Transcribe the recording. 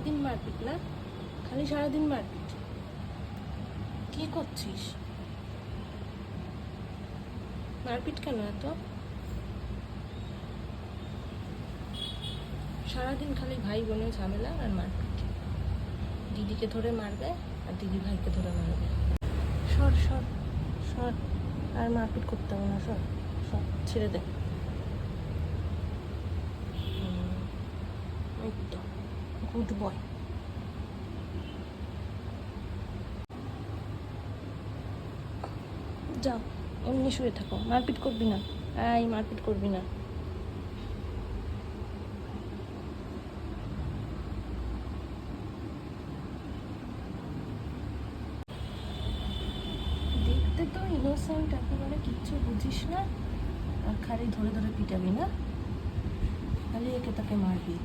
সারাদিন মারপিট না, খালি সারাদিন মারপিট। কি করছিস? মারপিট কেন এত? সারাদিন খালি ভাই বোনের ঝামেলা আর মারপিট। দিদিকে ধরে মারবে আর দিদি ভাইকে ধরে মারবে। সর সর সর, আর মারপিট করতে হবে না, সর সর, ছেড়ে দে। এই তো গুড বয়। যাও এমনি শুয়ে থাকো, মারপিট করবি না। এই মারপিট করবি না। দেখতে তো ইনোসেন্ট একেবারে, কিচ্ছু বুঝিস না, আর খালি ধরে ধরে পিটাবি না, খালি একে তাকে মারবি।